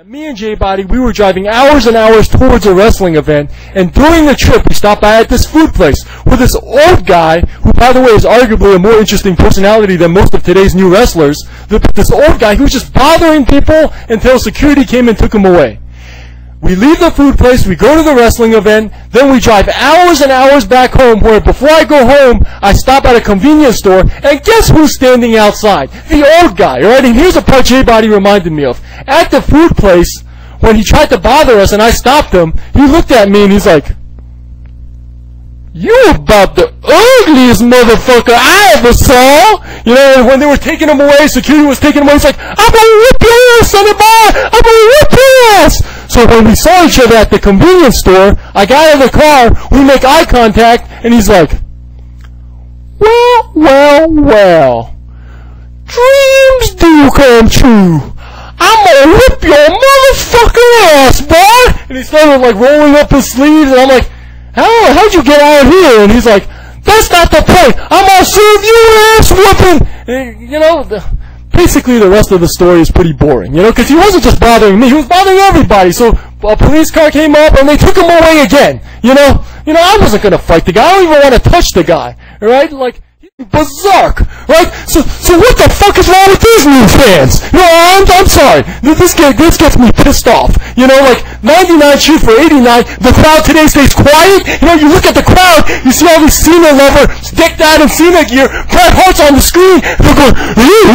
Me and J-Body, we were driving hours and hours towards a wrestling event, and during the trip we stopped by at this food place where this old guy, who by the way is arguably a more interesting personality than most of today's new wrestlers, this old guy who was just bothering people until security came and took him away. We leave the food place, we go to the wrestling event, then we drive hours and hours back home, where before I go home, I stop at a convenience store, and guess who's standing outside? The old guy, alright? And here's a part J-Body reminded me of. At the food place, when he tried to bother us and I stopped him, he looked at me and he's like, "You about the ugliest motherfucker I ever saw!" You know, when they were taking him away, security was taking him away, he's like, "I'm gonna whip your ass, sonny boy! I'm gonna whip your ass!" So when we saw each other at the convenience store, I got out of the car, we make eye contact, and he's like, well, dreams do come true. I'm gonna whip your motherfucking ass, boy! And he started like rolling up his sleeves, and I'm like, how'd you get out of here? And he's like, "That's not the point. I'm gonna serve you ass whooping." And, you know, basically the rest of the story is pretty boring, you know, because he wasn't just bothering me, he was bothering everybody. So a police car came up and they took him away again. You know, I wasn't gonna fight the guy. I don't even want to touch the guy, right? Like, berserk, right? So what the fuck is wrong with these new fans? You know, I'm sorry. This gets me pissed off. You know, like 99 cheered for 89. The crowd today stays quiet. You know, you look at the crowd, you see all these Cena lovers decked out in Cena gear. Bret Hart's on the screen. They're going, you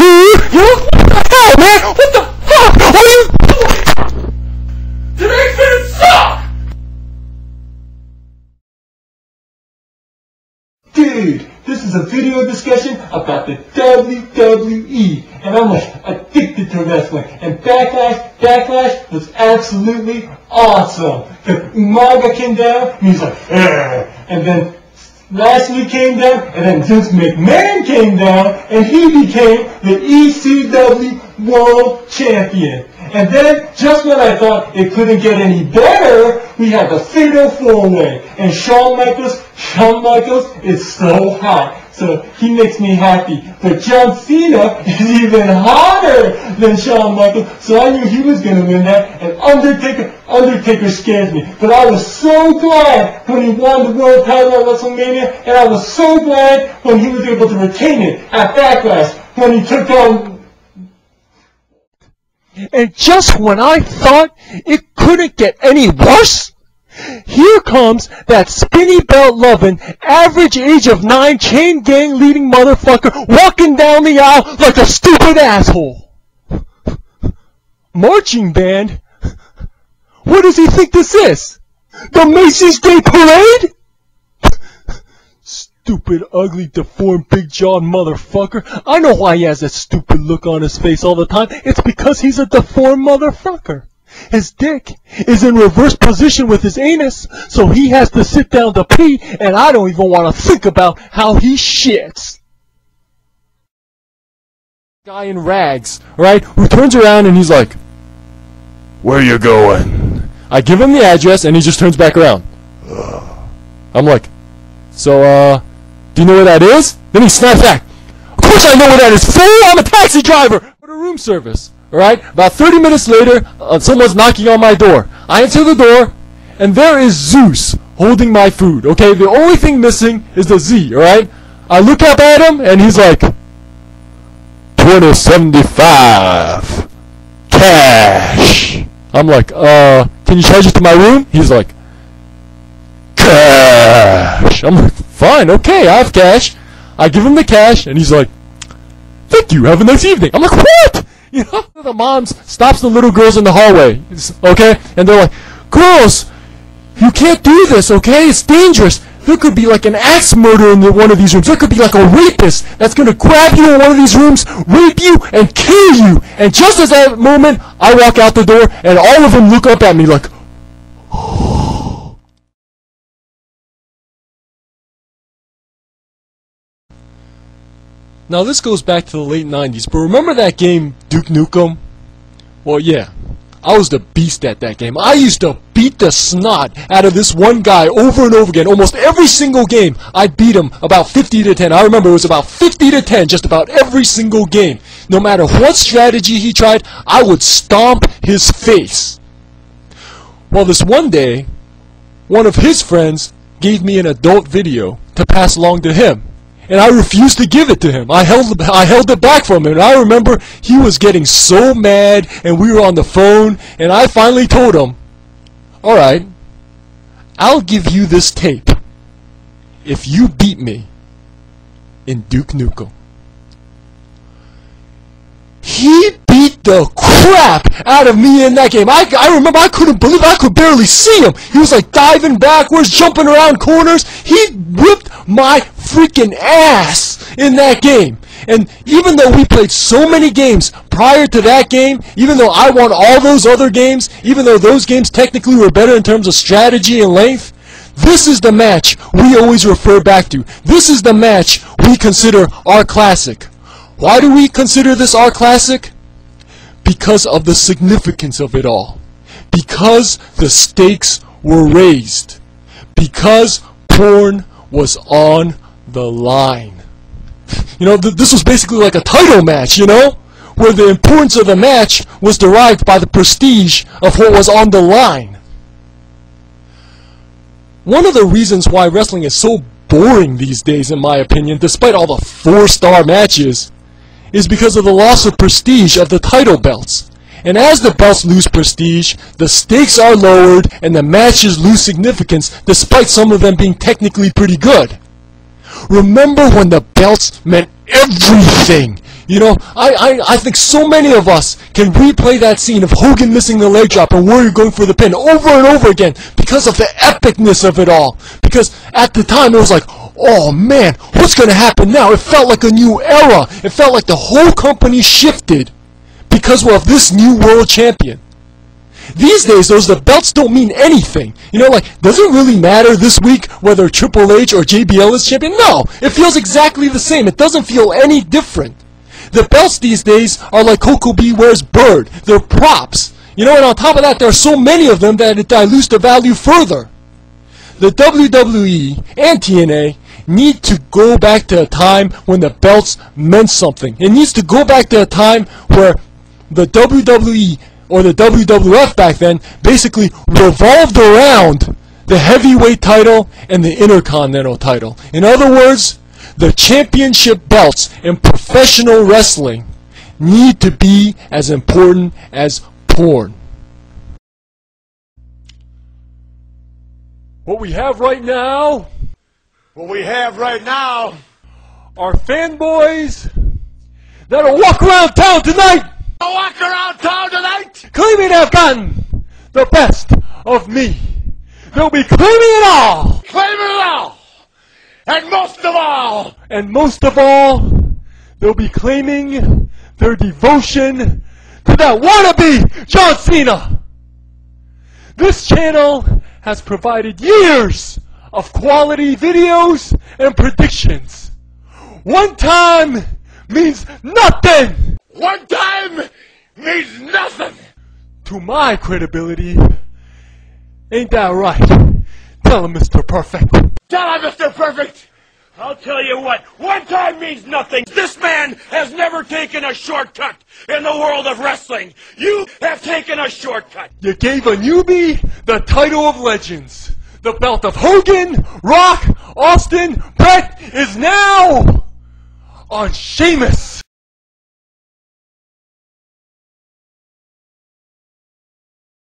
know, what the hell, man? What the fuck? What are you doing? Today's gonna suck. Dude, this is a video discussion about the WWE, and I'm like addicted to wrestling. And Backlash was absolutely awesome. The Umaga came down, and he's like, "Ugh." And then Lashley came down, and then Vince McMahon came down, and he became the ECW World Champion. And then, just when I thought it couldn't get any better, we had the Fatal 4-Way. And Shawn Michaels is so hot. So he makes me happy. But John Cena is even hotter than Shawn Michaels. So I knew he was going to win that. And Undertaker scares me. But I was so glad when he won the world title at WrestleMania. And I was so glad when he was able to retain it at Backlash. When he took on... And just when I thought it couldn't get any worse, here comes that skinny belt loving, average age of 9 chain gang leading motherfucker walking down the aisle like a stupid asshole. Marching band? What does he think this is? The Macy's Day Parade? Stupid, ugly, deformed, big jawed motherfucker. I know why he has that stupid look on his face all the time. It's because he's a deformed motherfucker. His dick is in reverse position with his anus, so he has to sit down to pee, and I don't even want to think about how he shits. Guy in rags, right, who turns around and he's like, "Where you going?" I give him the address, and he just turns back around. I'm like, "So, do you know where that is?" Then he snaps back. "Of course I know where that is, fool! I'm a taxi driver!" For the room service. Alright? About 30 minutes later, someone's knocking on my door. I answer the door, and there is Zeus holding my food. Okay? The only thing missing is the Z, alright? I look up at him, and he's like, $20.75 cash. I'm like, can you charge it to my room? He's like, cash. I'm like, fine, okay, I have cash. I give him the cash, and he's like, thank you, have a nice evening. I'm like, what? You know, the moms stops the little girls in the hallway, okay? And they're like, girls, you can't do this, okay? It's dangerous. There could be like an axe murderer in one of these rooms. There could be like a rapist that's going to grab you in one of these rooms, rape you, and kill you. And just as that moment, I walk out the door, and all of them look up at me like, Now this goes back to the late 90s, but remember that game, Duke Nukem? Well, yeah, I was the beast at that game. I used to beat the snot out of this one guy over and over again. Almost every single game, I beat him about 50 to 10. I remember it was about 50 to 10 just about every single game. No matter what strategy he tried, I would stomp his face. Well, this one day, one of his friends gave me an adult video to pass along to him. And I refused to give it to him. I held it back from him. And I remember he was getting so mad, and we were on the phone, and I finally told him, alright, I'll give you this tape if you beat me in Duke Nukem. He beat the crap out of me in that game. I remember I couldn't believe I could barely see him. He was like diving backwards, jumping around corners. He whipped my freaking ass in that game. And even though we played so many games prior to that game, even though I won all those other games, even though those games technically were better in terms of strategy and length, this is the match we always refer back to. This is the match we consider our classic. Why do we consider this our classic? Because of the significance of it all. Because the stakes were raised. Because porn was on the line. You know, this was basically like a title match, you know? Where the importance of the match was derived by the prestige of what was on the line. One of the reasons why wrestling is so boring these days, in my opinion, despite all the 4-star matches, is because of the loss of prestige of the title belts. And as the belts lose prestige, the stakes are lowered and the matches lose significance, despite some of them being technically pretty good. Remember when the belts meant everything? You know, I think so many of us can replay that scene of Hogan missing the leg drop and Warrior going for the pin over and over again because of the epicness of it all. Because at the time it was like, oh man, what's going to happen now? It felt like a new era. It felt like the whole company shifted because of this new world champion. These days, the belts don't mean anything. You know, like, does it really matter this week whether Triple H or JBL is champion? No, it feels exactly the same. It doesn't feel any different. The belts these days are like Coco Beware's bird. They're props. You know, and on top of that, there are so many of them that it dilutes the value further. The WWE and TNA need to go back to a time when the belts meant something. It needs to go back to a time where the WWE or the WWF back then basically revolved around the heavyweight title and the intercontinental title. In other words, the championship belts in professional wrestling need to be as important as porn. What we have right now are fanboys that'll walk around town tonight claiming they've gotten the best of me. They'll be claiming it all. And most of all, they'll be claiming their devotion to that wannabe John Cena. This channel has provided years of quality videos and predictions. One time means nothing. To my credibility. Ain't that right? Tell him, Mr. Perfect. I'll tell you what, one time means nothing. This man has never taken a shortcut in the world of wrestling. You have taken a shortcut. You gave a newbie the title of legends. The belt of Hogan, Rock, Austin, Bret is now on Sheamus.